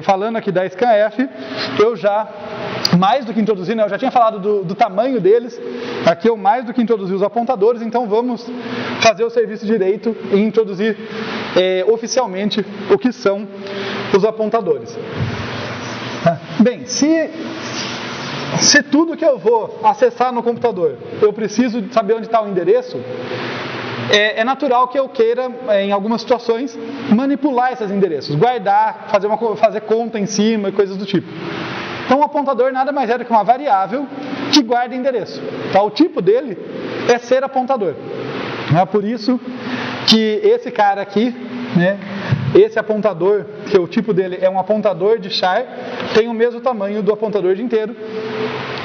Falando aqui da scanf, eu já, mais do que introduzi, né, eu já tinha falado do tamanho deles, aqui eu mais do que introduzi os apontadores, então vamos fazer o serviço direito e introduzir oficialmente o que são os apontadores. Bem, se tudo que eu vou acessar no computador, eu preciso saber onde está o endereço, é natural que eu queira, em algumas situações, manipular esses endereços, guardar, fazer conta em cima e coisas do tipo. Então o apontador nada mais é do que uma variável que guarda endereço. Tá? O tipo dele é ser apontador. É por isso que esse cara aqui, né, esse apontador, que o tipo dele é um apontador de char, tem o mesmo tamanho do apontador de inteiro,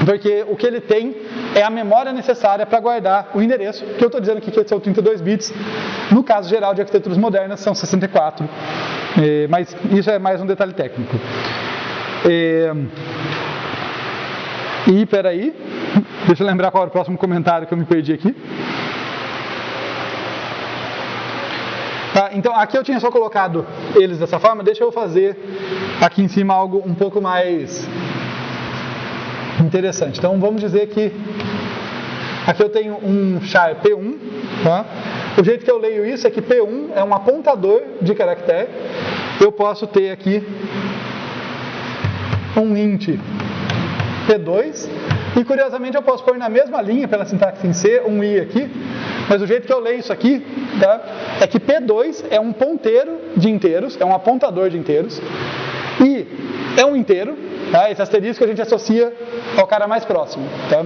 porque o que ele tem é a memória necessária para guardar o endereço, que eu estou dizendo aqui que são 32 bits, no caso geral de arquiteturas modernas são 64, mas isso é mais um detalhe técnico. E peraí, deixa eu lembrar qual era o próximo comentário que eu me perdi aqui. Tá, então aqui eu tinha só colocado eles dessa forma, deixa eu fazer aqui em cima algo um pouco mais interessante. Então vamos dizer que aqui eu tenho um char P1, tá? O jeito que eu leio isso é que P1 é um apontador de caractere. Eu posso ter aqui um int P2 e curiosamente eu posso pôr na mesma linha pela sintaxe em C um i aqui, mas o jeito que eu leio isso aqui, tá, é que P2 é um ponteiro de inteiros, é um apontador de inteiros, e é um inteiro, tá? Esse asterisco a gente associa ao cara mais próximo. Tá?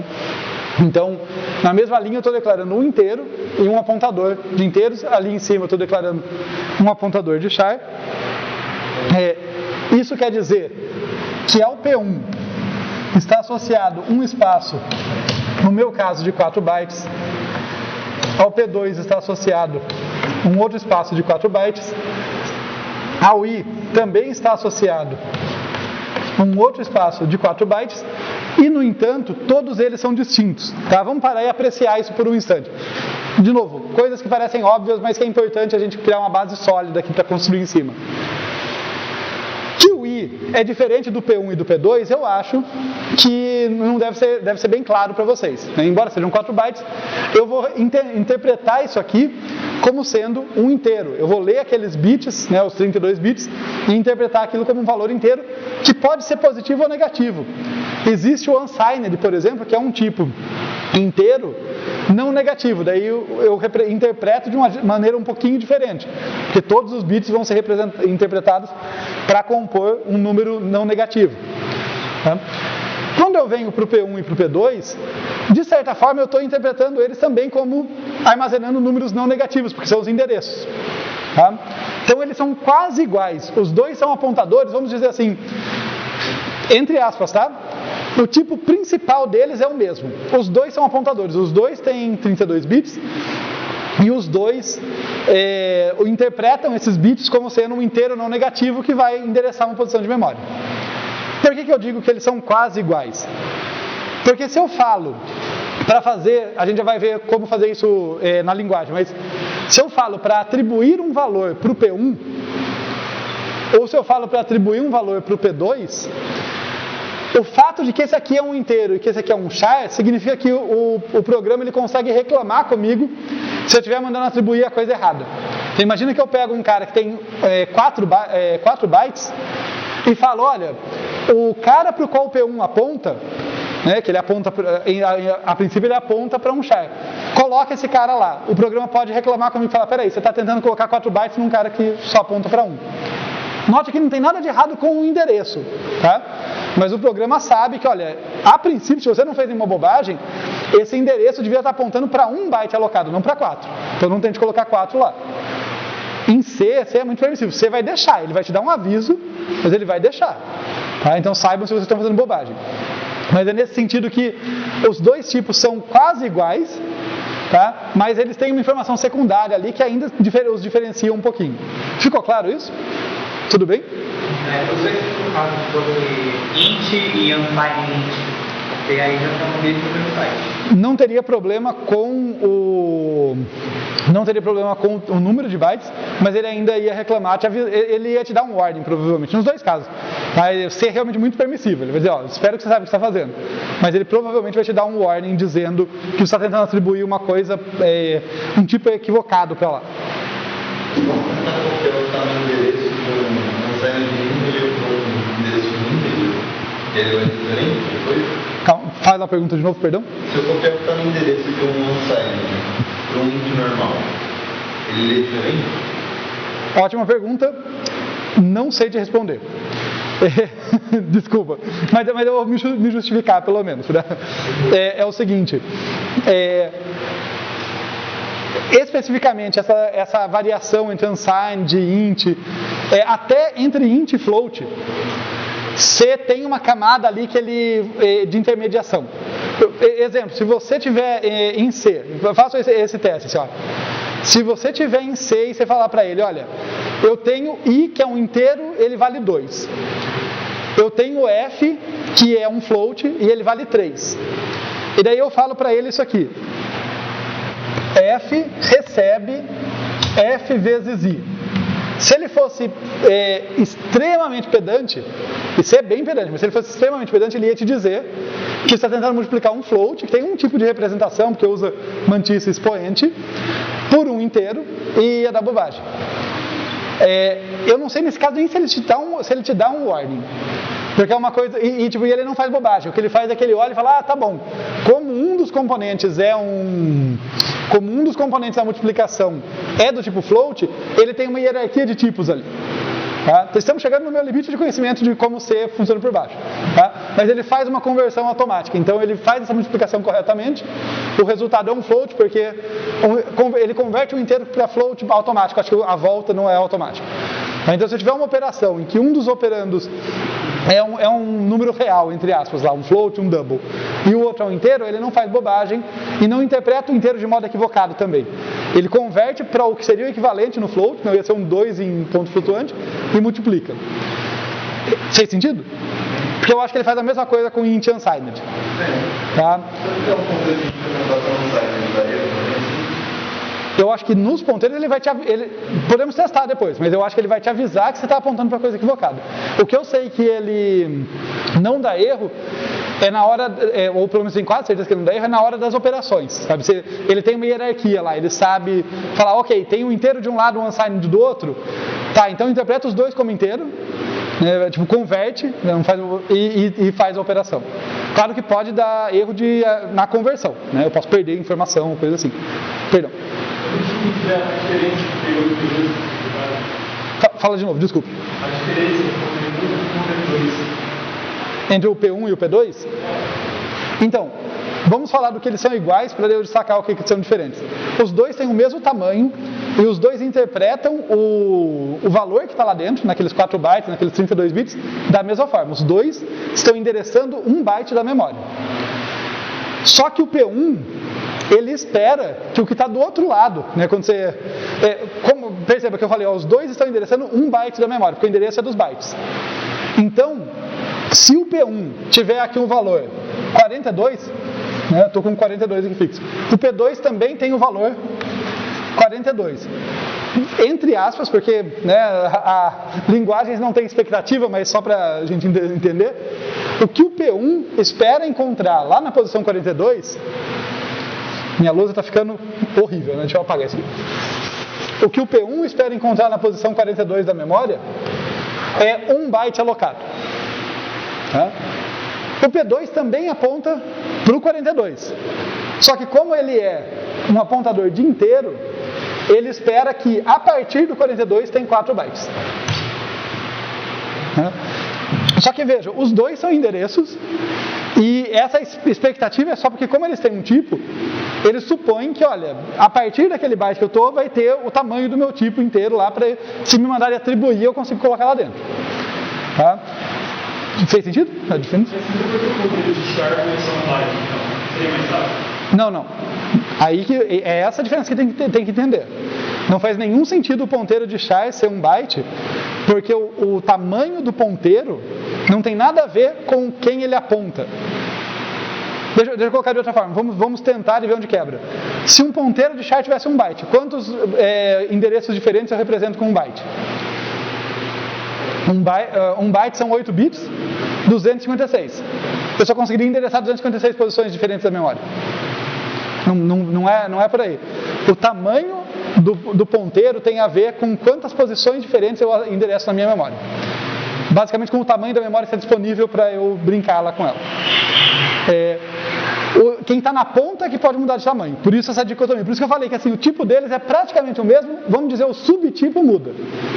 Então, na mesma linha eu estou declarando um inteiro e um apontador de inteiros, ali em cima eu estou declarando um apontador de char. Isso quer dizer que ao P1 está associado um espaço, no meu caso de 4 bytes, ao P2 está associado um outro espaço de 4 bytes, ao I também está associado um outro espaço de 4 bytes, e no entanto, todos eles são distintos. Tá? Vamos parar e apreciar isso por um instante. De novo, coisas que parecem óbvias, mas que é importante a gente criar uma base sólida aqui para construir em cima. Que o I é diferente do P1 e do P2, eu acho que não deve ser bem claro para vocês. Né? Embora sejam 4 bytes, eu vou interpretar isso aqui como sendo um inteiro. Eu vou ler aqueles bits, né, os 32 bits, e interpretar aquilo como um valor inteiro, que pode ser positivo ou negativo. Existe o unsigned, por exemplo, que é um tipo inteiro não negativo. Daí eu interpreto de uma maneira um pouquinho diferente, porque todos os bits vão ser interpretados para compor um número não negativo. Tá? Quando eu venho para o P1 e para o P2, de certa forma eu estou interpretando eles também como armazenando números não negativos, porque são os endereços. Tá? Então eles são quase iguais. Os dois são apontadores, vamos dizer assim, entre aspas, tá? O tipo principal deles é o mesmo. Os dois são apontadores, os dois têm 32 bits e os dois interpretam esses bits como sendo um inteiro não negativo que vai endereçar uma posição de memória. Por que eu digo que eles são quase iguais? Porque se eu falo para fazer, a gente já vai ver como fazer isso na linguagem, mas se eu falo para atribuir um valor para o P1, ou se eu falo para atribuir um valor para o P2, o fato de que esse aqui é um inteiro e que esse aqui é um char, significa que o programa ele consegue reclamar comigo se eu estiver mandando atribuir a coisa errada. Então, imagina que eu pego um cara que tem 4 bytes e falo, olha, o cara para o qual o P1 aponta, né, que ele aponta, a princípio ele aponta para um char, coloca esse cara lá. O programa pode reclamar comigo e falar, peraí, você está tentando colocar 4 bytes num cara que só aponta para 1. Note que não tem nada de errado com o endereço, tá? Mas o programa sabe que, olha, a princípio, se você não fez nenhuma bobagem, esse endereço devia estar apontando para 1 byte alocado, não para 4. Então não tente colocar 4 lá. Em C é muito permissivo. C vai deixar, ele vai te dar um aviso, mas ele vai deixar. Tá? Então saibam se vocês estão fazendo bobagem. Mas é nesse sentido que os dois tipos são quase iguais, tá? Mas eles têm uma informação secundária ali que ainda os diferencia um pouquinho. Ficou claro isso? Tudo bem? Eu sei que no caso se fosse int e unsigned int, porque aí já estão dentro do meu site. Não teria problema com não teria problema com o número de bytes, mas ele ainda ia reclamar, ele ia te dar um warning, provavelmente, nos dois casos. Vai ser realmente muito permissível. Ele vai dizer, espero que você saiba o que está fazendo. Mas ele provavelmente vai te dar um warning dizendo que você está tentando atribuir uma coisa, um tipo equivocado para lá. Ele vai diferente depois? Calma, faz a pergunta de novo, perdão. Se eu copiar o no endereço de um unsigned para um int normal, ele lê diferente? Ótima pergunta. Não sei te responder. Desculpa, mas eu vou me justificar, pelo menos. Né? É o seguinte, especificamente essa variação entre unsigned e int, até entre int e float, C tem uma camada ali de intermediação. Exemplo, se você tiver em C, faça esse teste, assim, ó. Se você tiver em C e você falar para ele, olha, eu tenho I, que é um inteiro, ele vale 2. Eu tenho F, que é um float, e ele vale 3. E daí eu falo para ele isso aqui. F recebe F vezes I. Se ele fosse extremamente pedante, e C é bem pedante, mas se ele fosse extremamente pedante, ele ia te dizer que você está tentando multiplicar um float, que tem um tipo de representação, porque usa mantice expoente, por um inteiro, e ia dar bobagem. Eu não sei nesse caso nem se ele te dá um warning. Porque é uma coisa, e ele não faz bobagem. O que ele faz é que ele olha e fala, tá bom, como um dos componentes da multiplicação é do tipo float, ele tem uma hierarquia de tipos ali. Tá? Então, estamos chegando no meu limite de conhecimento de como C funciona por baixo. Tá? Mas ele faz uma conversão automática. Então ele faz essa multiplicação corretamente. O resultado é um float, porque ele converte um inteiro para float automático. Acho que a volta não é automática. Então, se eu tiver uma operação em que um dos operandos é um número real, entre aspas, lá, um float, um double, e o outro é um inteiro, ele não faz bobagem e não interpreta o inteiro de modo equivocado também. Ele converte para o que seria o equivalente no float, não ia ser um 2 em ponto flutuante, e multiplica. Fez sentido? Porque eu acho que ele faz a mesma coisa com int unsigned. Tá? Eu acho que nos ponteiros ele vai te podemos testar depois, mas eu acho que ele vai te avisar que você está apontando para coisa equivocada. O que eu sei que ele não dá erro é na hora, ou pelo menos tem quase certeza que ele não dá erro, é na hora das operações, sabe? Ele tem uma hierarquia lá, ele sabe falar, ok, tem um inteiro de um lado, um unsigned do outro, tá, então interpreta os dois como inteiro, né, tipo, converte, não faz, e faz a operação. Claro que pode dar erro na conversão, né? Eu posso perder informação, coisa assim. Perdão. Fala de novo, desculpa. A diferença entre o P1 e o P2? Então, vamos falar do que eles são iguais para eu destacar o que são diferentes. Os dois têm o mesmo tamanho e os dois interpretam o valor que está lá dentro, naqueles 4 bytes, naqueles 32 bits, da mesma forma. Os dois estão endereçando 1 byte da memória. Só que o P1, ele espera que o que está do outro lado, né, quando você... perceba que eu falei, os dois estão endereçando 1 byte da memória, porque o endereço é dos bytes. Então, se o P1 tiver aqui um valor 42, né, estou com 42 aqui fixo, o P2 também tem o valor 42. Entre aspas, porque né, linguagens não tem expectativa, mas só para a gente entender, o que o P1 espera encontrar lá na posição 42... Minha lousa está ficando horrível, né? Deixa eu apagar isso aqui. O que o P1 espera encontrar na posição 42 da memória é 1 byte alocado. Tá? O P2 também aponta para o 42. Só que como ele é um apontador de inteiro, ele espera que a partir do 42 tem 4 bytes. Tá? Só que veja, os dois são endereços e essa expectativa é só porque como eles têm um tipo, eles supõem que, olha, a partir daquele byte que eu estou, vai ter o tamanho do meu tipo inteiro lá, para se me mandarem atribuir, eu consigo colocar lá dentro. Tá? Fez sentido? A diferença? Não. Aí que é essa a diferença que tem que entender. Não faz nenhum sentido o ponteiro de char ser 1 byte, porque o tamanho do ponteiro não tem nada a ver com quem ele aponta. Deixa eu colocar de outra forma, vamos tentar e ver onde quebra. Se um ponteiro de char tivesse 1 byte, quantos endereços diferentes eu represento com 1 byte? 1 byte são 8 bits, 256. Eu só conseguiria endereçar 256 posições diferentes da memória. Não é por aí. O tamanho do ponteiro tem a ver com quantas posições diferentes eu endereço na minha memória. Basicamente com o tamanho da memória que está disponível para eu brincar lá com ela. Quem está na ponta é que pode mudar de tamanho. Por isso essa dicotomia. Por isso que eu falei que assim, o tipo deles é praticamente o mesmo. Vamos dizer, o subtipo muda.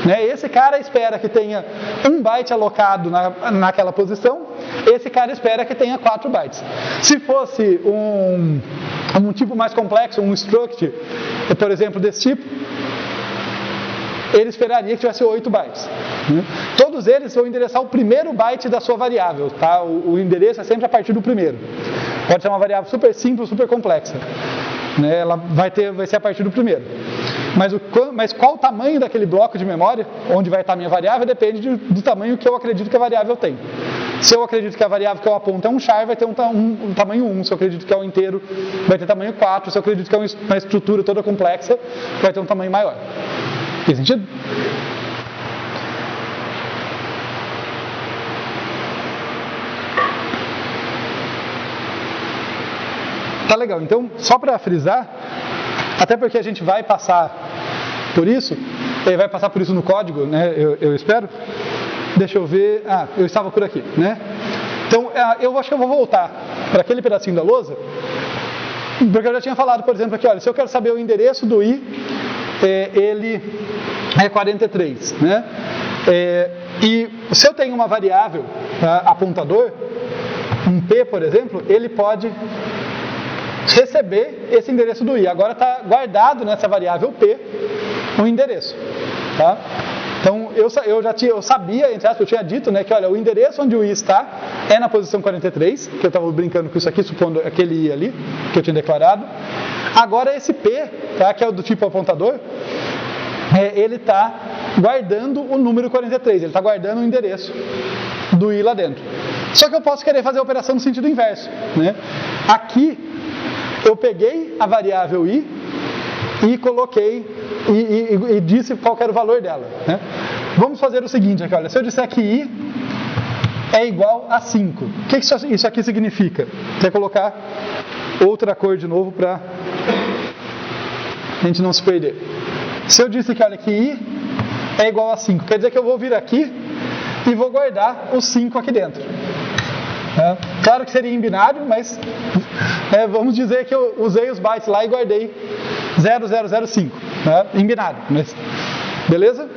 Né? Esse cara espera que tenha 1 byte alocado naquela posição. Esse cara espera que tenha 4 bytes. Se fosse um tipo mais complexo, um struct, por exemplo, desse tipo, ele esperaria que tivesse 8 bytes. Todos eles vão endereçar o primeiro byte da sua variável. Tá? O endereço é sempre a partir do primeiro. Pode ser uma variável super simples, super complexa. Ela vai ser a partir do primeiro. Mas qual o tamanho daquele bloco de memória, onde vai estar a minha variável, depende do tamanho que eu acredito que a variável tem. Se eu acredito que a variável que eu aponto é um char, vai ter um tamanho 1. Se eu acredito que é um inteiro, vai ter tamanho 4. Se eu acredito que é uma estrutura toda complexa, vai ter um tamanho maior. Tem sentido? Tá legal. Então, só para frisar, até porque a gente vai passar por isso, vai passar por isso no código, né? Eu espero. Deixa eu ver. Eu estava por aqui, né? Então, eu acho que eu vou voltar para aquele pedacinho da lousa, porque eu já tinha falado, por exemplo, aqui, olha, se eu quero saber o endereço do i, ele é 43, né? E se eu tenho uma variável apontador, um p, por exemplo, ele pode receber esse endereço do i. Agora está guardado nessa variável p um endereço, tá? Então eu sabia, entre aspas, eu tinha dito, né, que olha, o endereço onde o i está é na posição 43, que eu estava brincando com isso aqui, supondo aquele i ali que eu tinha declarado. Agora esse p, tá, que é o do tipo apontador, ele está guardando o número 43, ele está guardando o endereço do i lá dentro. Só que eu posso querer fazer a operação no sentido inverso, né? Aqui eu peguei a variável i e coloquei e disse qual era o valor dela, né? Vamos fazer o seguinte aqui, olha, se eu disser que i é igual a 5, o que isso aqui significa? Quer colocar outra cor de novo para a gente não se perder. Se eu disse que, olha, que i é igual a 5, quer dizer que eu vou vir aqui e vou guardar o 5 aqui dentro. Claro que seria em binário, mas vamos dizer que eu usei os bytes lá e guardei 0005, né, em binário. Mas, beleza?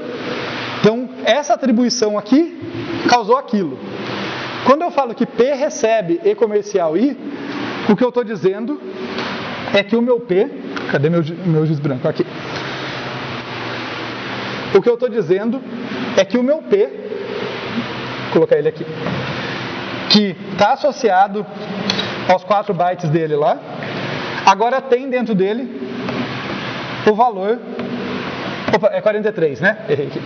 Então, essa atribuição aqui causou aquilo. Quando eu falo que P recebe E comercial I, o que eu estou dizendo é que o meu P... Cadê meu giz branco? Aqui. O que eu estou dizendo é que o meu P... Vou colocar ele aqui. Que está associado aos 4 bytes dele lá, agora tem dentro dele o valor... Opa, é 43, né? Errei aqui.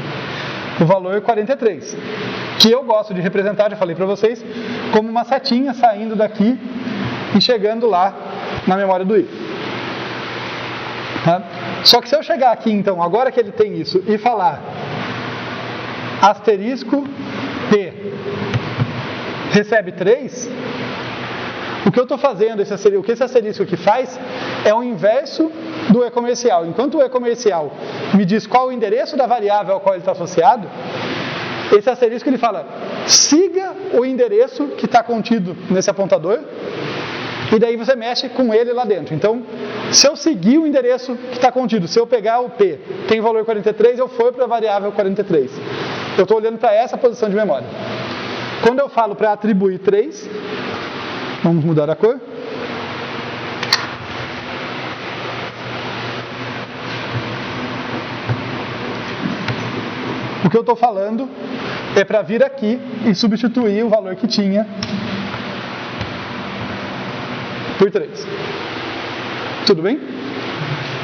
O valor 43, que eu gosto de representar, já falei para vocês, como uma setinha saindo daqui e chegando lá na memória do i. Tá? Só que se eu chegar aqui, então, agora que ele tem isso, e falar asterisco P recebe 3, o que eu estou fazendo, o que esse asterisco aqui faz, é o inverso do E comercial. Enquanto o E comercial me diz qual o endereço da variável ao qual ele está associado, esse asterisco ele fala, siga o endereço que está contido nesse apontador, e daí você mexe com ele lá dentro. Então, se eu seguir o endereço que está contido, se eu pegar o P, tem o valor 43, eu for para a variável 43. Eu estou olhando para essa posição de memória. Quando eu falo para atribuir 3, vamos mudar a cor. O que eu estou falando é para vir aqui e substituir o valor que tinha por 3. Tudo bem?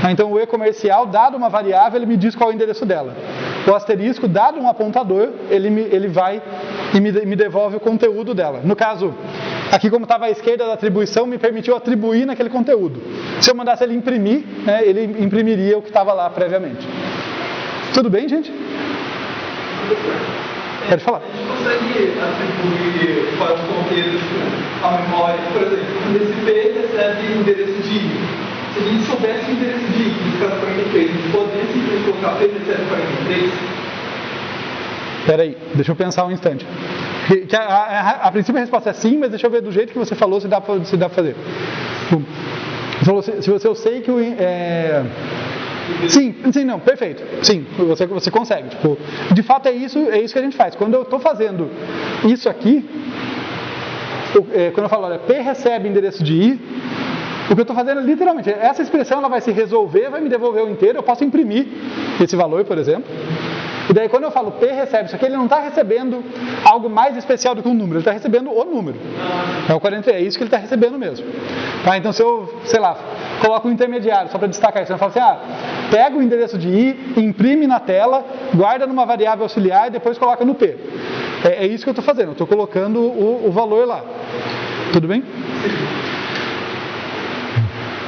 Então o E comercial, dado uma variável, ele me diz qual é o endereço dela. O asterisco, dado um apontador, ele vai e me devolve o conteúdo dela. No caso, Aqui, como estava à esquerda da atribuição, me permitiu atribuir naquele conteúdo. Se eu mandasse ele imprimir, né, ele imprimiria o que estava lá previamente. Tudo bem, gente? Pode falar. A gente consegue atribuir para os conteúdos a memória, por exemplo, quando esse P recebe o endereço de I. Se a gente soubesse o endereço de I, que fica 43, a gente poderia simplesmente colocar P recebe 43? Espera aí, deixa eu pensar um instante. A princípio a resposta é sim, mas deixa eu ver do jeito que você falou se dá para fazer. Você falou, se eu sei que o... Sim, não, perfeito. Sim, você consegue. Tipo, de fato é isso que a gente faz. Quando eu estou fazendo isso aqui, quando eu falo, olha, P recebe endereço de I, o que eu estou fazendo literalmente, essa expressão ela vai se resolver, vai me devolver o inteiro, eu posso imprimir esse valor, por exemplo. E daí quando eu falo P recebe isso aqui, ele não está recebendo algo mais especial do que um número, ele está recebendo o número. É o 43, é isso que ele está recebendo mesmo. Tá? Então se eu, sei lá, coloco um intermediário, só para destacar isso, eu falo assim, pega o endereço de I, imprime na tela, guarda numa variável auxiliar e depois coloca no P. É isso que eu estou fazendo, eu estou colocando o valor lá. Tudo bem?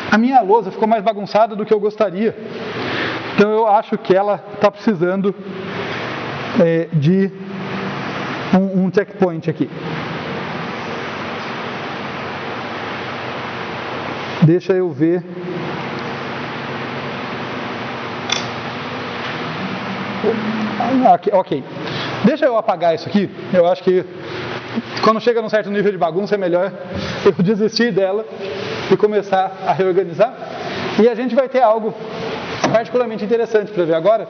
A minha lousa ficou mais bagunçada do que eu gostaria. Então eu acho que ela está precisando de um checkpoint aqui. Deixa eu ver. Ok. Deixa eu apagar isso aqui. Eu acho que quando chega num certo nível de bagunça é melhor eu desistir dela e começar a reorganizar. E a gente vai ter algo particularmente interessante para ver agora.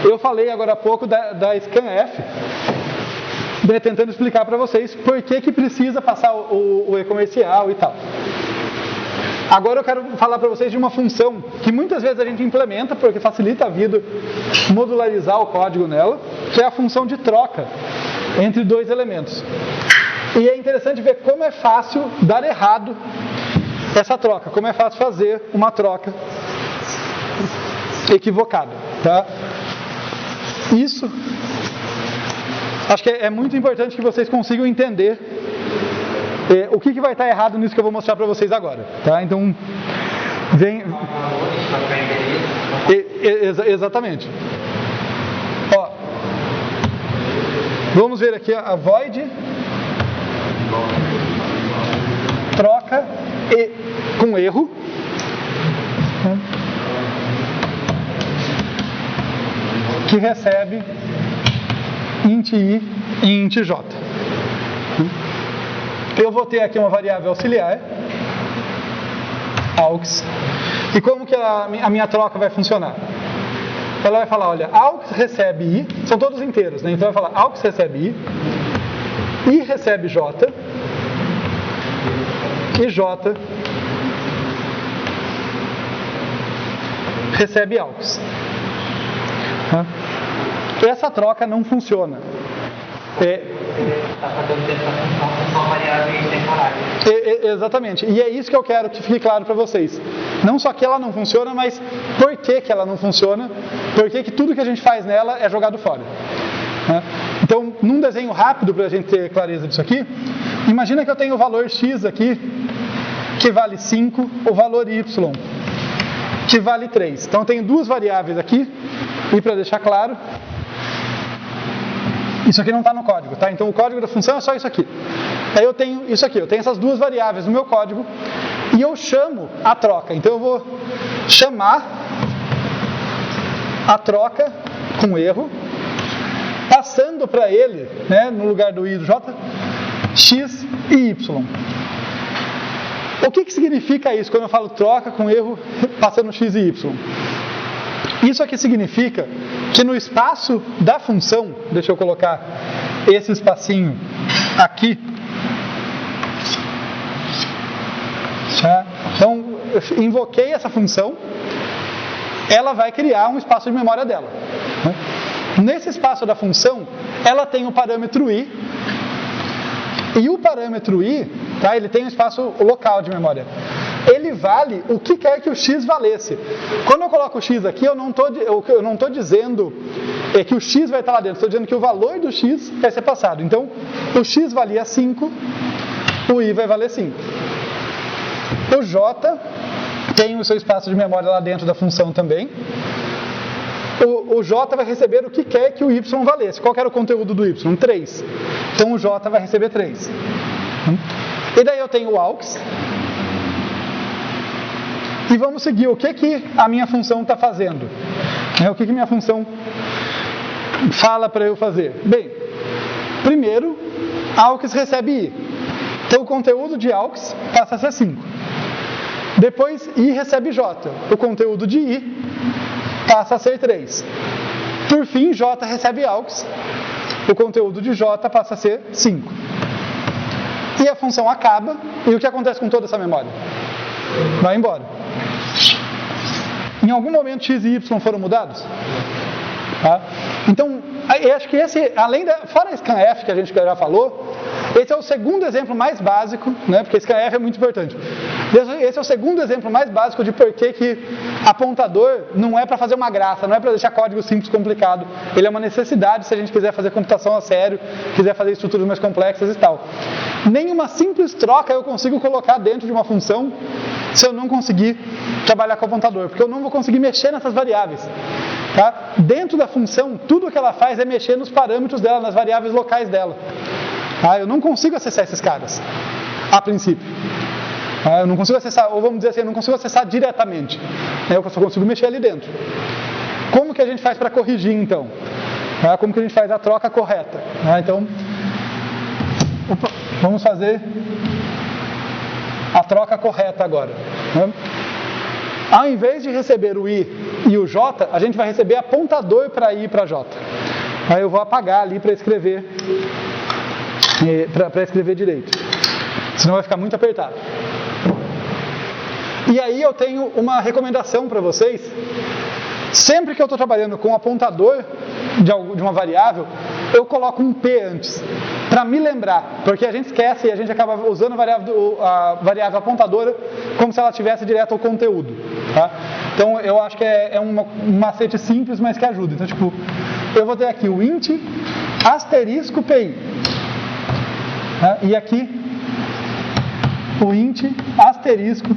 Eu falei agora há pouco da scanf, tentando explicar para vocês por que precisa passar o e-comercial e tal. Agora eu quero falar para vocês de uma função que muitas vezes a gente implementa porque facilita a vida modularizar o código nela, que é a função de troca entre dois elementos. E é interessante ver como é fácil dar errado essa troca, como é fácil fazer uma troca equivocada, tá? Isso, acho que é muito importante que vocês consigam entender o que vai estar errado nisso que eu vou mostrar para vocês agora, tá? Então, exatamente. Ó, vamos ver aqui a void troca com erro. Que recebe int i e int j. Eu vou ter aqui uma variável auxiliar, aux, e como que a minha troca vai funcionar? Ela vai falar, olha, aux recebe i, são todos inteiros, né? Então vai falar aux recebe i recebe j, e j recebe aux. Essa troca não funciona. Está fazendo essa função, são variáveis temporárias. Exatamente. E é isso que eu quero que fique claro para vocês. Não só que ela não funciona, mas por que ela não funciona, por que tudo que a gente faz nela é jogado fora. Então, num desenho rápido para a gente ter clareza disso aqui, imagina que eu tenho o valor x aqui, que vale 5, o valor y, que vale 3. Então eu tenho duas variáveis aqui, e para deixar claro, isso aqui não está no código, tá? Então o código da função é só isso aqui. Aí eu tenho isso aqui, eu tenho essas duas variáveis no meu código, e eu chamo a troca. Então eu vou chamar a troca com erro, passando para ele, né, no lugar do i e do j, x e y. O que significa isso quando eu falo troca com erro passando x e y? Isso aqui significa que no espaço da função, deixa eu colocar esse espacinho aqui, tá? Então eu invoquei essa função, ela vai criar um espaço de memória dela. Nesse espaço da função, ela tem o parâmetro i, e o parâmetro i, tá, ele tem um espaço local de memória. Ele vale o que quer que o x valesse. Quando eu coloco o x aqui, eu não estou dizendo que o x vai estar lá dentro, estou dizendo que o valor do x vai ser passado. Então, o x valia 5 o I vai valer 5. O J tem o seu espaço de memória lá dentro da função também. O J vai receber o que quer que o Y valesse. Qual que era o conteúdo do Y? 3. Então o J vai receber 3. E daí eu tenho o AUX. E vamos seguir o que a minha função está fazendo. O que minha função fala para eu fazer? Bem, primeiro, AUX recebe I. Então o conteúdo de AUX passa a ser 5. Depois I recebe J. O conteúdo de I passa a ser 3. Por fim, J recebe AUX. O conteúdo de J passa a ser 5. E a função acaba. E o que acontece com toda essa memória? Vai embora. Em algum momento X e Y foram mudados? Tá? Então, eu acho que esse, fora a scanf que a gente já falou, esse é o segundo exemplo mais básico, né, porque scanf é muito importante. Esse é o segundo exemplo mais básico de por que apontador não é para fazer uma graça, não é para deixar código simples complicado. Ele é uma necessidade se a gente quiser fazer computação a sério, quiser fazer estruturas mais complexas e tal. Nenhuma simples troca eu consigo colocar dentro de uma função se eu não conseguir trabalhar com o apontador, porque eu não vou conseguir mexer nessas variáveis. Tá? Dentro da função, tudo que ela faz é mexer nos parâmetros dela, nas variáveis locais dela. Tá? Eu não consigo acessar esses caras, a princípio. Tá? Eu não consigo acessar, ou vamos dizer assim, eu não consigo acessar diretamente. Eu só consigo mexer ali dentro. Como que a gente faz para corrigir, então? Tá? Como que a gente faz a troca correta? Tá? Então, vamos fazer a troca correta agora. Né? Ao invés de receber o I e o J, a gente vai receber apontador para I e para J. Aí eu vou apagar ali para escrever direito. Senão vai ficar muito apertado. E aí eu tenho uma recomendação para vocês. Sempre que eu estou trabalhando com apontador de uma variável, eu coloco um P antes, para me lembrar, porque a gente esquece e a gente acaba usando a variável apontadora como se ela tivesse direto ao conteúdo. Tá? Então eu acho que é um macete simples, mas que ajuda. Então, tipo, eu vou ter aqui o int asterisco PI. Tá? E aqui o int asterisco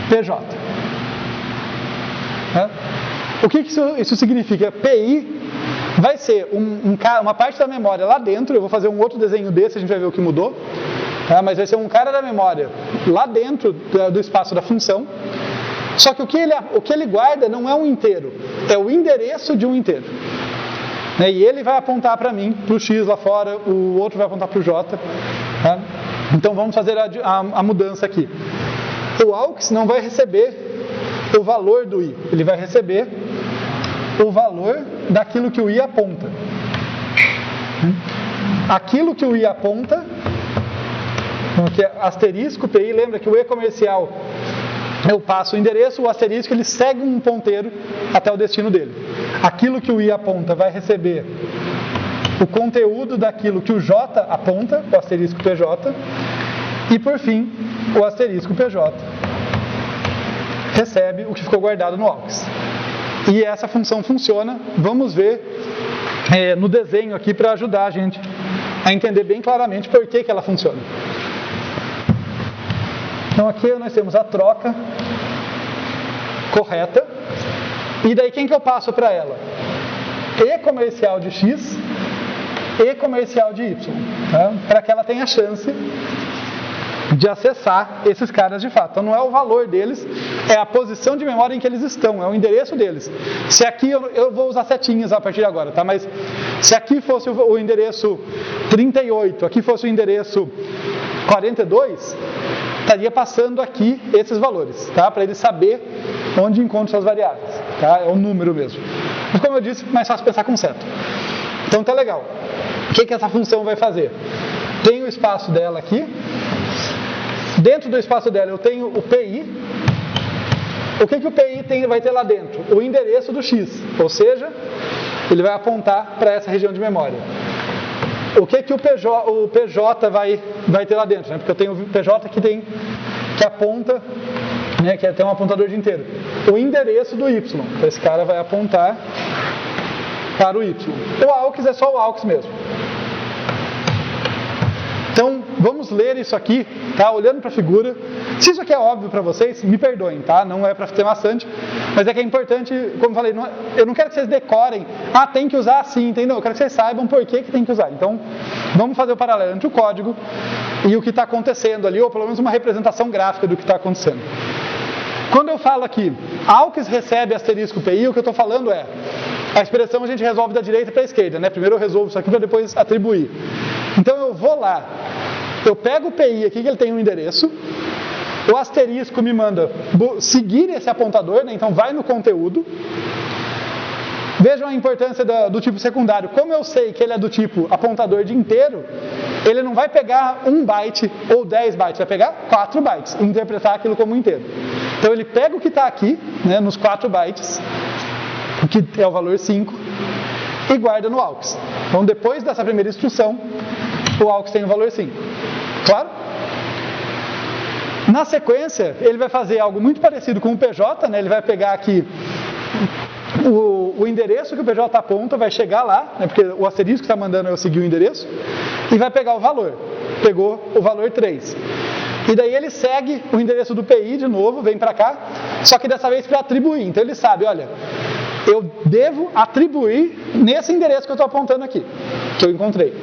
PJ. Tá? O que isso significa? PI vai ser uma parte da memória lá dentro. Eu vou fazer um outro desenho desse, a gente vai ver o que mudou. Tá? Mas vai ser um cara da memória lá dentro do espaço da função. Só que o que ele guarda não é um inteiro, é o endereço de um inteiro. E ele vai apontar para mim, para o X lá fora, o outro vai apontar para o J. Tá? Então vamos fazer a mudança aqui. O AUX não vai receber o valor do I, ele vai receber o valor daquilo que o I aponta. Aquilo que o I aponta, que é asterisco PI, lembra que o E comercial eu passo o endereço, o asterisco ele segue um ponteiro até o destino dele. Aquilo que o I aponta vai receber o conteúdo daquilo que o J aponta, o asterisco PJ, e por fim, o asterisco PJ recebe o que ficou guardado no AUX. E essa função funciona, vamos ver no desenho aqui para ajudar a gente a entender bem claramente por que ela funciona. Então aqui nós temos a troca correta, e daí quem que eu passo para ela? E comercial de X, E comercial de Y, tá? Para que ela tenha chance de acessar esses caras de fato. Então não é o valor deles, é a posição de memória em que eles estão, é o endereço deles. Se aqui eu vou usar setinhas a partir de agora, tá? Mas se aqui fosse o endereço 38, aqui fosse o endereço 42, estaria passando aqui esses valores, tá? Para ele saber onde encontra suas variáveis, tá? É o número mesmo. Mas como eu disse, mais fácil pensar com seta. Então tá legal. O que essa função vai fazer? Tem o espaço dela aqui. Dentro do espaço dela eu tenho o PI. O que o PI vai ter lá dentro? O endereço do X, ou seja, ele vai apontar para essa região de memória. O que o PJ vai ter lá dentro? Né? Porque eu tenho o PJ que aponta, né, que tem um apontador de inteiro. O endereço do Y. Então esse cara vai apontar para o Y. O AUX é só o AUX mesmo. Então, vamos ler isso aqui, tá? Olhando para a figura. Se isso aqui é óbvio para vocês, me perdoem, tá? Não é para ser maçante, mas é que é importante, como eu falei, eu não quero que vocês decorem, tem que usar assim, entendeu? Eu quero que vocês saibam por que tem que usar. Então, vamos fazer o paralelo entre o código e o que está acontecendo ali, ou pelo menos uma representação gráfica do que está acontecendo. Quando eu falo aqui, AUX recebe asterisco PI, o que eu estou falando é, a expressão a gente resolve da direita para a esquerda, né? Primeiro eu resolvo isso aqui para depois atribuir. Então eu vou lá, eu pego o PI aqui, que ele tem um endereço, o asterisco me manda seguir esse apontador, né? Então vai no conteúdo. Vejam a importância do tipo secundário. Como eu sei que ele é do tipo apontador de inteiro, ele não vai pegar 1 byte ou 10 bytes, vai pegar 4 bytes e interpretar aquilo como inteiro. Então ele pega o que está aqui, né, nos 4 bytes, que é o valor 5, e guarda no AUX. Então depois dessa primeira instrução, o AUX tem o valor 5. Claro? Na sequência, ele vai fazer algo muito parecido com o PJ, né? Ele vai pegar aqui o endereço que o PJ aponta, vai chegar lá, né? Porque o asterisco que está mandando eu seguir o endereço, e vai pegar o valor. Pegou o valor 3. E daí ele segue o endereço do PI de novo, vem para cá, só que dessa vez para atribuir. Então ele sabe, olha, eu devo atribuir nesse endereço que eu estou apontando aqui, que eu encontrei.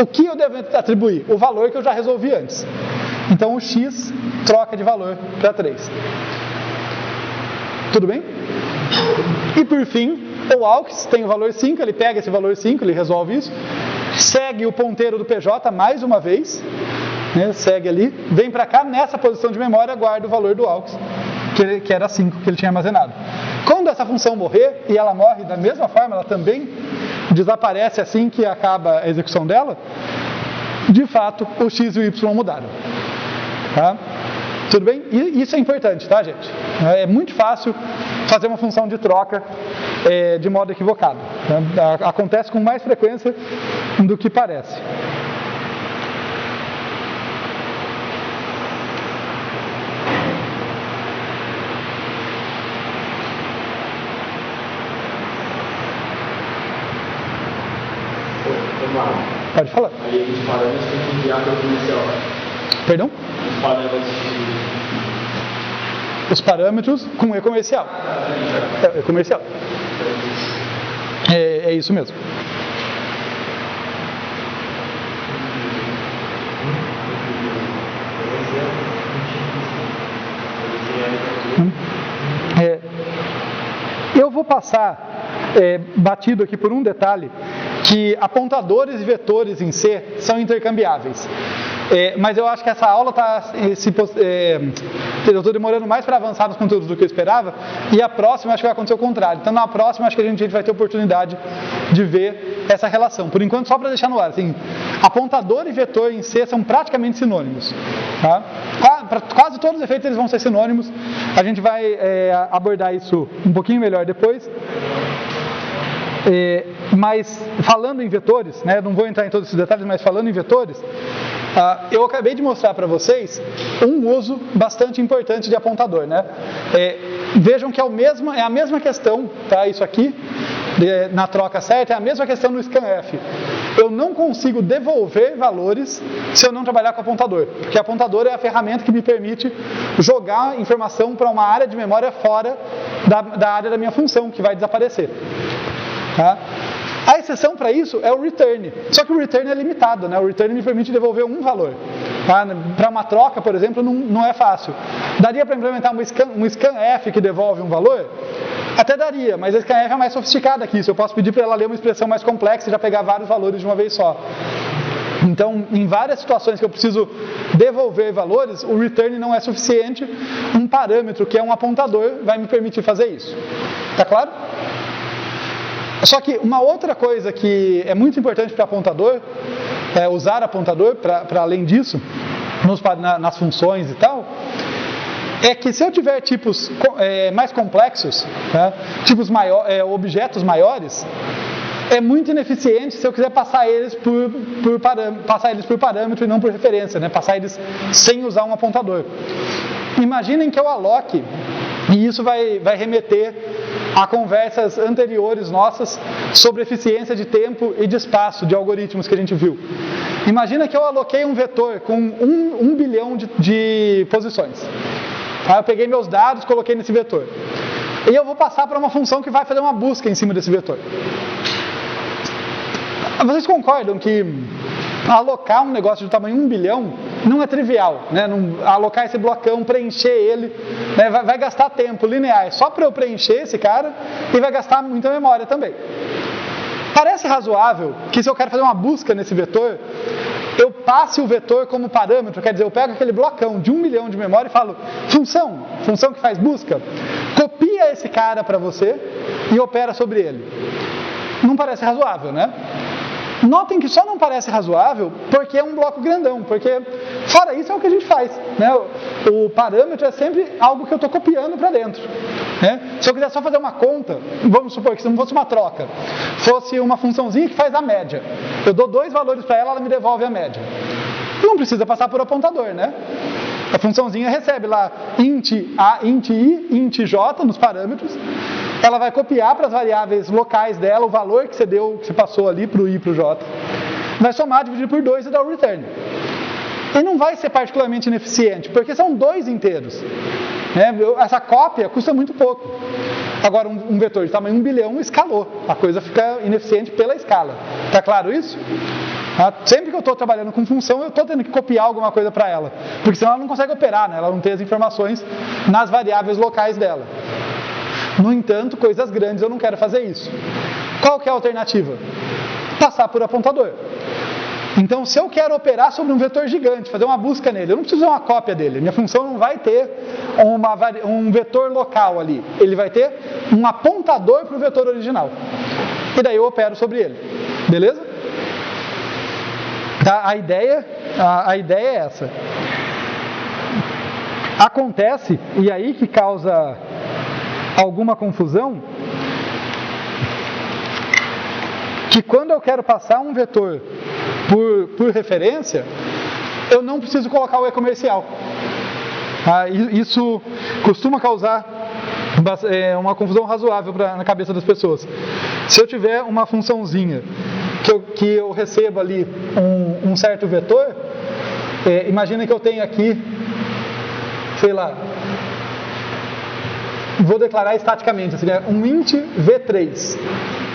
O que eu devo atribuir? O valor que eu já resolvi antes. Então o X troca de valor para 3. Tudo bem? E por fim, o AUX tem o valor 5, ele pega esse valor 5, ele resolve isso, segue o ponteiro do PJ mais uma vez, né, segue ali, vem para cá, nessa posição de memória, guarda o valor do AUX, que era 5 que ele tinha armazenado. Quando essa função morrer, e ela morre da mesma forma, ela também desaparece assim que acaba a execução dela, de fato, o X e o Y mudaram. Tá? Tudo bem? E isso é importante, tá, gente? É muito fácil fazer uma função de troca de modo equivocado. Tá? Acontece com mais frequência do que parece. Pode falar. Aí os parâmetros têm que enviar para o comercial. Perdão? Os parâmetros Os parâmetros com e-comercial. É comercial. É isso mesmo. Eu vou passar batido aqui por um detalhe, que apontadores e vetores em C são intercambiáveis. Mas eu acho que essa aula está... eu estou demorando mais para avançar nos conteúdos do que eu esperava, e a próxima acho que vai acontecer o contrário. Então na próxima acho que a gente vai ter oportunidade de ver essa relação. Por enquanto, só para deixar no ar, assim, apontador e vetor em C são praticamente sinônimos. Tá? Para quase todos os efeitos eles vão ser sinônimos. A gente vai abordar isso um pouquinho melhor depois. Mas falando em vetores, né, não vou entrar em todos esses detalhes, mas falando em vetores, eu acabei de mostrar para vocês um uso bastante importante de apontador. Né? Vejam que é a mesma questão, tá? Isso aqui, na troca certa, é a mesma questão no scanf. Eu não consigo devolver valores se eu não trabalhar com apontador, porque apontador é a ferramenta que me permite jogar informação para uma área de memória fora da área da minha função, que vai desaparecer. Tá? A exceção para isso é o return, só que o return é limitado, né? O return me permite devolver um valor. Tá? Para uma troca, por exemplo, não é fácil. Daria para implementar um scanf que devolve um valor? Até daria, mas a scanf é mais sofisticada que isso. Eu posso pedir para ela ler uma expressão mais complexa e já pegar vários valores de uma vez só. Então, em várias situações que eu preciso devolver valores, o return não é suficiente. Um parâmetro, que é um apontador, vai me permitir fazer isso. Tá claro? Só que uma outra coisa que é muito importante para apontador, usar apontador para além disso, nas funções e tal, é que se eu tiver tipos mais complexos, tá? Tipos objetos maiores, é muito ineficiente se eu quiser passar eles por parâmetro e não por referência, né? Passar eles sem usar um apontador. Imaginem que eu aloque, e isso vai remeter a conversas anteriores nossas sobre eficiência de tempo e de espaço de algoritmos que a gente viu. Imagina que eu aloquei um vetor com 1 bilhão de posições. Aí eu peguei meus dados, coloquei nesse vetor. E eu vou passar para uma função que vai fazer uma busca em cima desse vetor. Vocês concordam que alocar um negócio de tamanho 1 bilhão não é trivial, né? Alocar esse blocão, preencher ele, né? vai gastar tempo linear só para eu preencher esse cara e vai gastar muita memória também. Parece razoável que se eu quero fazer uma busca nesse vetor, eu passe o vetor como parâmetro, quer dizer, eu pego aquele blocão de 1 milhão de memória e falo, função que faz busca, copia esse cara para você e opera sobre ele. Não parece razoável, né? Notem que só não parece razoável porque é um bloco grandão, porque fora isso é o que a gente faz, né? O parâmetro é sempre algo que eu estou copiando para dentro, né? Se eu quiser só fazer uma conta, vamos supor que se não fosse uma troca, fosse uma funçãozinha que faz a média, eu dou 2 valores para ela, ela me devolve a média. Não precisa passar por apontador, né? A funçãozinha recebe lá int a, int i, int j nos parâmetros. Ela vai copiar para as variáveis locais dela o valor que você deu, que você passou ali para o i e para o j. Vai somar, dividir por 2 e dar o return. E não vai ser particularmente ineficiente, porque são 2 inteiros. Né? Essa cópia custa muito pouco. Agora, um vetor de tamanho 1 bilhão escalou. A coisa fica ineficiente pela escala. Está claro isso? Sempre que eu estou trabalhando com função, eu estou tendo que copiar alguma coisa para ela. Porque senão ela não consegue operar, né? Ela não tem as informações nas variáveis locais dela. No entanto, coisas grandes eu não quero fazer isso. Qual que é a alternativa? Passar por apontador. Então, se eu quero operar sobre um vetor gigante, fazer uma busca nele, eu não preciso fazer uma cópia dele. Minha função não vai ter um vetor local ali. Ele vai ter um apontador para o vetor original. E daí eu opero sobre ele. Beleza? A ideia é essa. Acontece, e aí que causa alguma confusão, que quando eu quero passar um vetor por referência, eu não preciso colocar o e-comercial. Isso costuma causar uma confusão razoável na cabeça das pessoas. Se eu tiver uma funçãozinha que eu recebo ali um certo vetor, imagina que eu tenho aqui, sei lá, vou declarar estaticamente, assim, um int v3.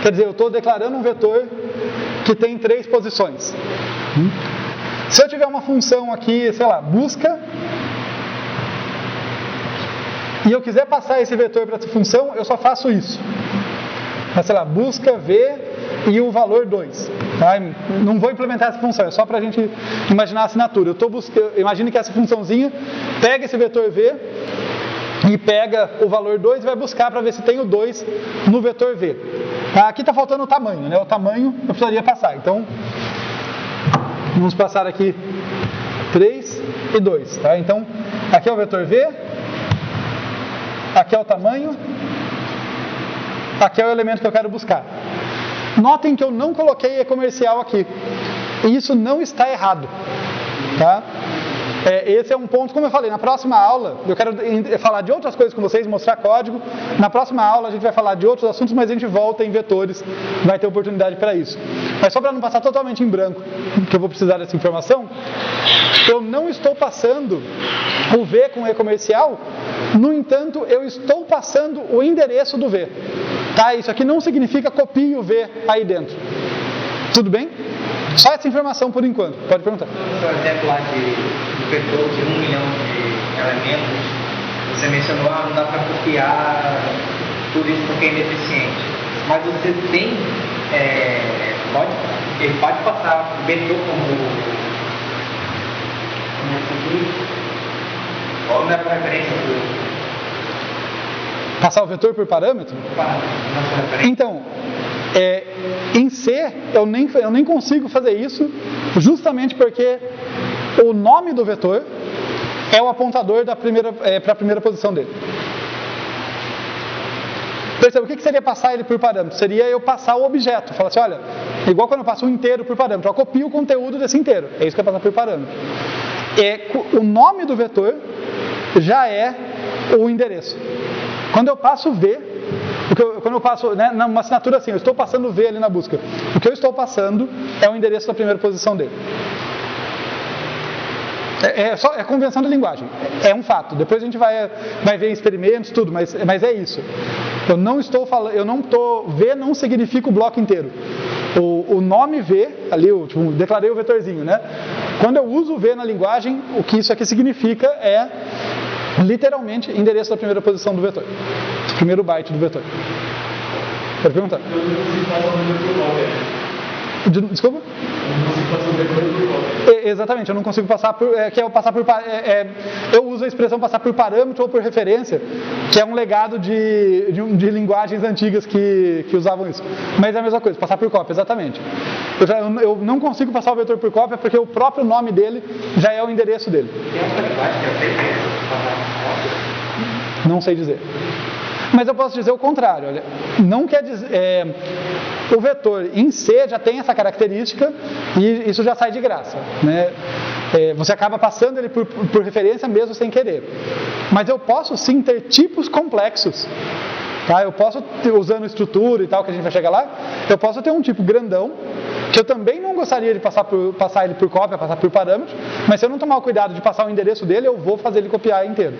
Quer dizer, eu estou declarando um vetor que tem 3 posições. Se eu tiver uma função aqui, sei lá, busca, e eu quiser passar esse vetor para essa função, eu só faço isso. Mas, sei lá, busca v e o valor 2. Tá? Não vou implementar essa função, é só para a gente imaginar a assinatura. Imagine que essa funçãozinha pega esse vetor v e pega o valor 2 e vai buscar para ver se tem o 2 no vetor v. Aqui está faltando o tamanho, né? O tamanho eu precisaria passar. Então, vamos passar aqui 3 e 2. Tá? Então, aqui é o vetor v, aqui é o tamanho, aqui é o elemento que eu quero buscar. Notem que eu não coloquei e-comercial aqui. E isso não está errado. Tá? Esse é um ponto, como eu falei, na próxima aula, eu quero falar de outras coisas com vocês, mostrar código. Na próxima aula a gente vai falar de outros assuntos, mas a gente volta em vetores, vai ter oportunidade para isso. Mas só para não passar totalmente em branco, que eu vou precisar dessa informação, eu não estou passando o V com e-comercial, no entanto, eu estou passando o endereço do V. Tá? Isso aqui não significa copie o V aí dentro. Tudo bem? Só essa informação por enquanto. Pode perguntar. No seu exemplo lá do vetor de 1 milhão de elementos, você mencionou que não dá para copiar tudo isso porque é ineficiente. Mas você tem, ele pode passar o vetor qual não é a referência do... Passar o vetor por parâmetro? Então, em C, eu nem consigo fazer isso, justamente porque o nome do vetor é o apontador para a primeira posição dele. Perceba, o que seria passar ele por parâmetro? Seria eu passar o objeto. Falar assim, olha, igual quando eu passo um inteiro por parâmetro, eu copio o conteúdo desse inteiro. É isso que é passar por parâmetro. O nome do vetor já é o endereço. Quando eu passo V, quando eu passo, né, numa assinatura assim, eu estou passando V ali na busca. O que eu estou passando é o endereço da primeira posição dele. É convenção de linguagem, é um fato. Depois a gente vai ver experimentos, tudo, mas é isso. Eu não estou falando, V não significa o bloco inteiro. O nome V, ali, declarei o vetorzinho, né? Quando eu uso o V na linguagem, o que isso aqui significa é literalmente endereço da primeira posição do vetor, do primeiro byte do vetor. Pode perguntar. Eu não consigo passar o vetor por cópia. Desculpa? Eu não consigo passar o vetor por cópia. Exatamente, eu não consigo passar por. Eu uso a expressão passar por parâmetro ou por referência, que é um legado de linguagens antigas que usavam isso. Mas é a mesma coisa, passar por cópia, exatamente. Eu não consigo passar o vetor por cópia porque o próprio nome dele já é o endereço dele. Tem outra linguagem que é o Não sei dizer. Mas eu posso dizer o contrário. Olha, não quer dizer. O vetor em C já tem essa característica e isso já sai de graça, né? Você acaba passando ele por referência mesmo sem querer. Mas eu posso sim ter tipos complexos. Tá? Eu posso, usando estrutura e tal, que a gente vai chegar lá, eu posso ter um tipo grandão, que eu também não gostaria de passar ele por cópia, passar por parâmetro, mas se eu não tomar o cuidado de passar o endereço dele, eu vou fazer ele copiar inteiro.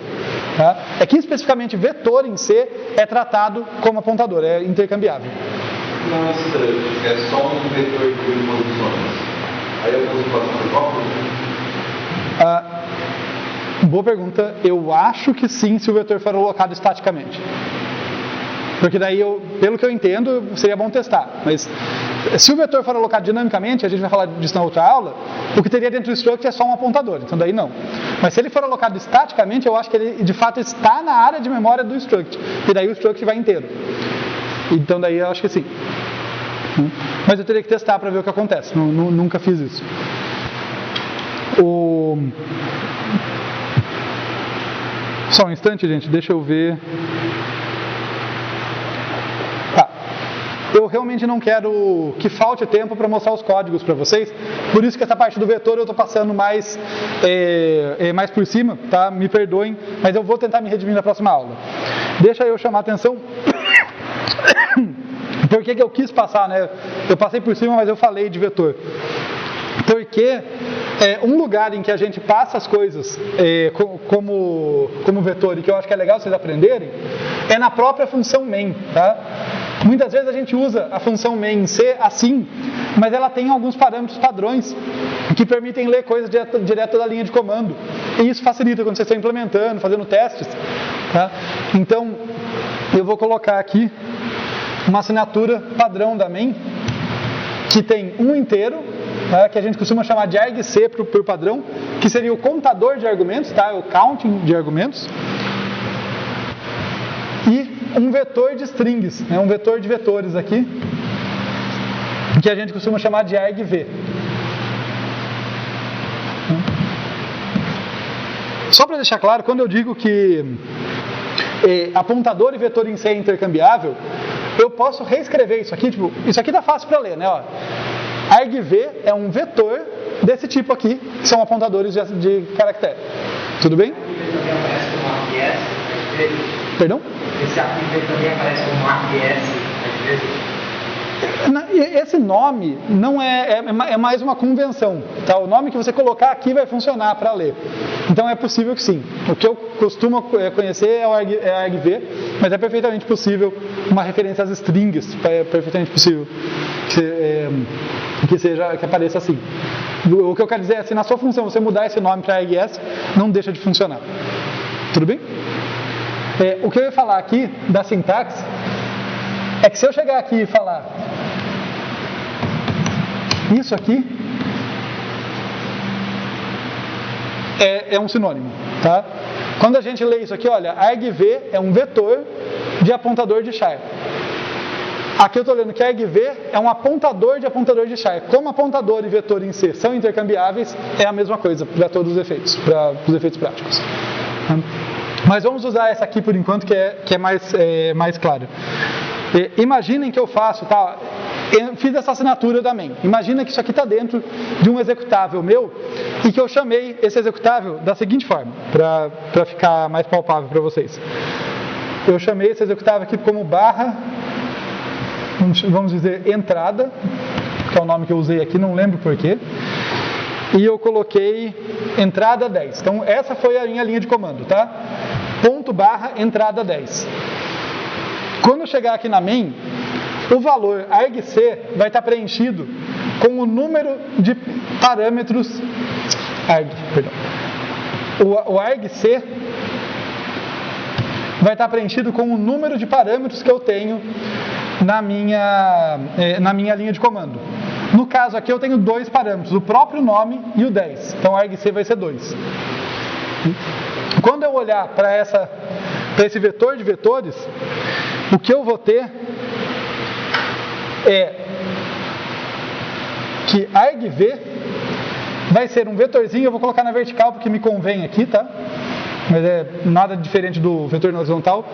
Tá? Aqui especificamente vetor em C é tratado como apontador, é intercambiável. Não é struct, é só um vetor de posições. Aí eu consigo passar por cópia? Boa pergunta. Eu acho que sim, se o vetor for alocado estaticamente. Porque daí, pelo que eu entendo, seria bom testar. Mas se o vetor for alocado dinamicamente, a gente vai falar disso na outra aula, o que teria dentro do struct é só um apontador, então daí não. Mas se ele for alocado estaticamente, eu acho que ele de fato está na área de memória do struct. E daí o struct vai inteiro. Então daí eu acho que sim. Mas eu teria que testar para ver o que acontece. Nunca fiz isso. Só um instante, gente, deixa eu ver. Eu realmente não quero que falte tempo para mostrar os códigos para vocês, por isso que essa parte do vetor eu estou passando mais por cima, tá? Me perdoem, mas eu vou tentar me redimir na próxima aula. Deixa eu chamar a atenção. Por que eu quis passar, né? Eu passei por cima, mas eu falei de vetor. Porque um lugar em que a gente passa as coisas como vetor e que eu acho que é legal vocês aprenderem é na própria função main, tá? Muitas vezes a gente usa a função main em C assim, mas ela tem alguns parâmetros padrões que permitem ler coisas direto da linha de comando. E isso facilita quando vocês estão implementando, fazendo testes. Tá? Então, eu vou colocar aqui uma assinatura padrão da main, que tem um inteiro, tá? Que a gente costuma chamar de argc por padrão, que seria o contador de argumentos, tá? O counting de argumentos. E um vetor de strings, um vetor de vetores aqui, que a gente costuma chamar de argv. Só para deixar claro, quando eu digo que apontador e vetor em C é intercambiável, eu posso reescrever isso aqui, isso aqui tá fácil para ler, né? Ó, argv é um vetor desse tipo aqui, que são apontadores de caractere. Tudo bem? Perdão? Esse arquivo também aparece como APS, às vezes. Esse nome não é mais uma convenção, tá? O nome que você colocar aqui vai funcionar para ler. Então é possível que sim. O que eu costumo conhecer é a argv, mas é perfeitamente possível uma referência às strings, é perfeitamente possível que apareça assim. O que eu quero dizer é, se na sua função você mudar esse nome para args, não deixa de funcionar. Tudo bem? O que eu ia falar aqui da sintaxe é que se eu chegar aqui e falar isso aqui é um sinônimo, tá? Quando a gente lê isso aqui, olha, argv é um vetor de apontador de char. Aqui eu estou lendo que argv é um apontador de char. Como apontador e vetor em C são intercambiáveis, é a mesma coisa para todos os efeitos, para os efeitos práticos. Mas vamos usar essa aqui por enquanto, que é mais claro. Imaginem que eu faço, tá? Eu fiz essa assinatura da main. Imagina que isso aqui está dentro de um executável meu e que eu chamei esse executável da seguinte forma, para ficar mais palpável para vocês. Eu chamei esse executável aqui como barra, vamos dizer, entrada, que é o nome que eu usei aqui, não lembro porquê. e eu coloquei entrada 10. Então essa foi a minha linha de comando, tá? Ponto barra entrada 10. Quando eu chegar aqui na main, o valor argc vai estar preenchido com o número de parâmetros o argc vai estar preenchido com o número de parâmetros que eu tenho na minha linha de comando. No caso aqui eu tenho 2 parâmetros, o próprio nome e o 10. Então o argc vai ser 2. Quando eu olhar para esse vetor de vetores, o que eu vou ter é que argv vai ser um vetorzinho, eu vou colocar na vertical porque me convém aqui, tá? Mas é nada diferente do vetor na horizontal.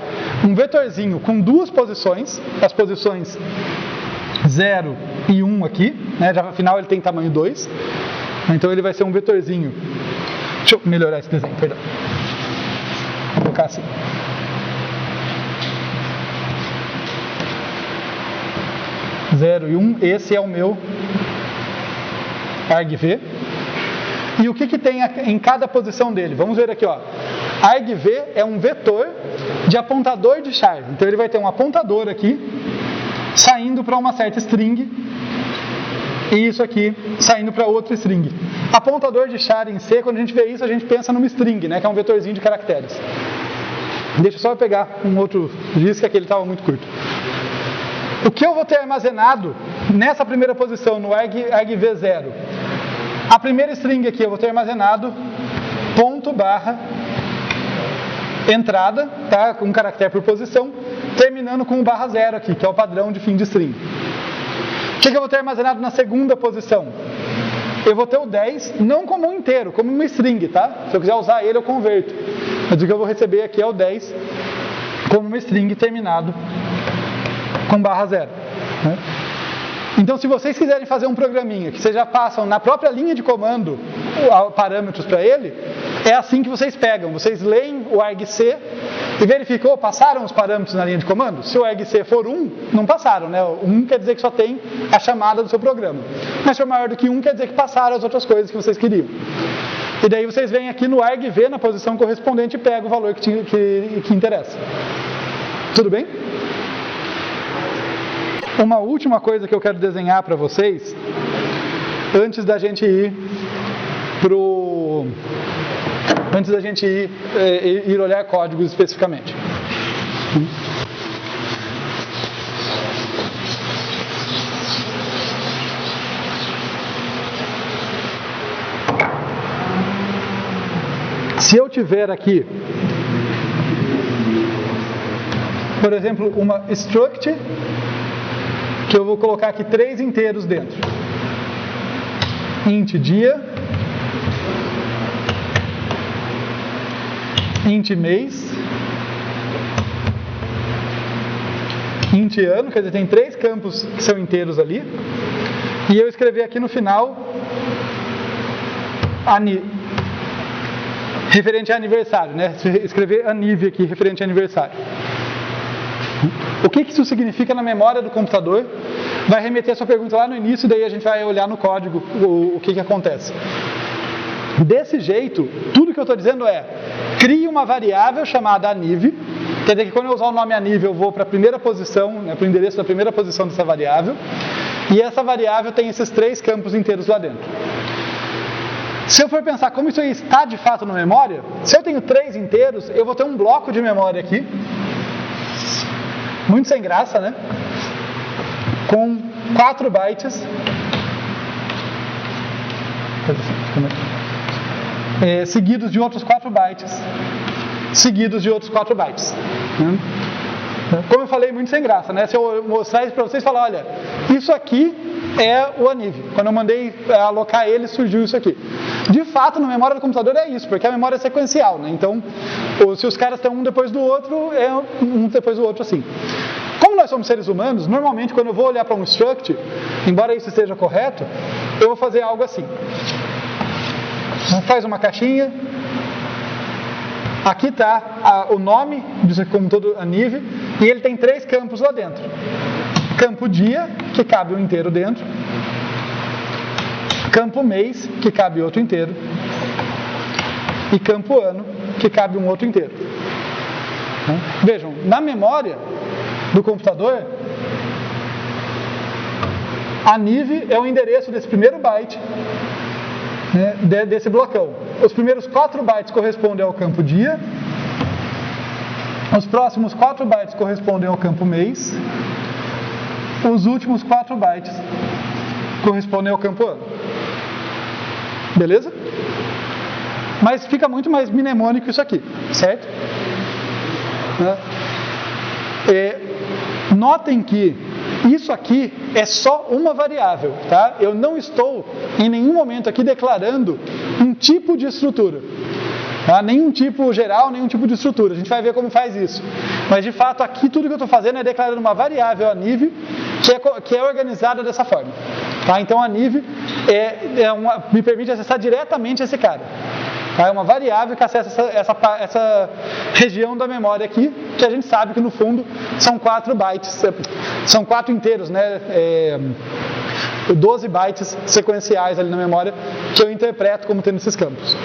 Um vetorzinho com 2 posições, as posições 0 e 1 aqui, né? Já afinal ele tem tamanho 2, então ele vai ser um vetorzinho. Deixa eu melhorar esse desenho, perdão. Vou colocar assim. Zero e 1, esse é o meu argv. E o que tem em cada posição dele? Vamos ver aqui, ó. Argv é um vetor de apontador de char. Então ele vai ter um apontador aqui, saindo para uma certa string, e isso aqui saindo para outra string. Apontador de char em C, quando a gente vê isso, a gente pensa numa string, né, que é um vetorzinho de caracteres. Deixa eu só pegar um outro giz, que aquele estava muito curto. O que eu vou ter armazenado nessa primeira posição, no argv0? A primeira string aqui eu vou ter armazenado ponto barra entrada, tá? Com um caractere por posição, terminando com o barra 0 aqui, que é o padrão de fim de string. O que eu vou ter armazenado na segunda posição? Eu vou ter o 10, não como um inteiro, como uma string, tá? Se eu quiser usar ele, eu converto. Mas o que eu vou receber aqui é o 10 como uma string terminado com barra 0. Né? Então, se vocês quiserem fazer um programinha que vocês já passam na própria linha de comando parâmetros para ele, é assim que vocês pegam. Vocês leem o argc e verificam, passaram os parâmetros na linha de comando? Se o argc for 1, não passaram, né? 1 quer dizer que só tem a chamada do seu programa. Mas se for maior do que 1, quer dizer que passaram as outras coisas que vocês queriam. E daí vocês vêm aqui no argv, na posição correspondente, e pegam o valor que interessa. Tudo bem? Uma última coisa que eu quero desenhar para vocês, antes da gente ir ir olhar códigos especificamente. Se eu tiver aqui, por exemplo, uma struct, que eu vou colocar aqui 3 inteiros dentro. Int dia, int mês, int ano, quer dizer, tem 3 campos que são inteiros ali. E eu escrevi aqui no final referente a aniversário, né? Escrever aniv aqui, referente a aniversário. O que isso significa na memória do computador? Vai remeter a sua pergunta lá no início, daí a gente vai olhar no código o que acontece. Desse jeito, tudo que eu estou dizendo é, crie uma variável chamada aniv, quer dizer que quando eu usar o nome aniv eu vou para a primeira posição, né, para o endereço da primeira posição dessa variável, e essa variável tem esses 3 campos inteiros lá dentro. Se eu for pensar como isso aí está de fato na memória, se eu tenho 3 inteiros, eu vou ter um bloco de memória aqui, muito sem graça, né? Com 4 bytes. Seguidos de outros 4 bytes. Seguidos de outros 4 bytes. Né? Como eu falei, muito sem graça, né? Se eu mostrar isso para vocês, falar, olha, isso aqui é o aniv. Quando eu mandei alocar ele, surgiu isso aqui. De fato, na memória do computador é isso, porque a memória é sequencial, né? Então, se os caras estão um depois do outro, é um depois do outro assim. Como nós somos seres humanos, normalmente quando eu vou olhar para um struct, embora isso esteja correto, eu vou fazer algo assim. Faz uma caixinha. Aqui está o nome, como todo aniv, e ele tem 3 campos lá dentro. Campo dia, que cabe um inteiro dentro. campo mês, que cabe outro inteiro, e campo ano, que cabe um outro inteiro. Vejam, na memória do computador, a NIV é o endereço desse primeiro byte, né, desse blocão. Os primeiros 4 bytes correspondem ao campo dia, os próximos 4 bytes correspondem ao campo mês, os últimos 4 bytes correspondem ao campo ano. Beleza? Mas fica muito mais mnemônico isso aqui, certo? Notem que isso aqui é só uma variável, tá? Eu não estou em nenhum momento aqui declarando um tipo de estrutura, tá? Nenhum tipo geral, nenhum tipo de estrutura. A gente vai ver como faz isso. Mas de fato aqui tudo que eu estou fazendo é declarando uma variável, a NIV, que é organizada dessa forma, tá? Então a NIV me permite acessar diretamente esse cara. É uma variável que acessa essa região da memória aqui, que a gente sabe que no fundo são 4 bytes, são 4 inteiros, né? 12 bytes sequenciais ali na memória que eu interpreto como tendo esses campos.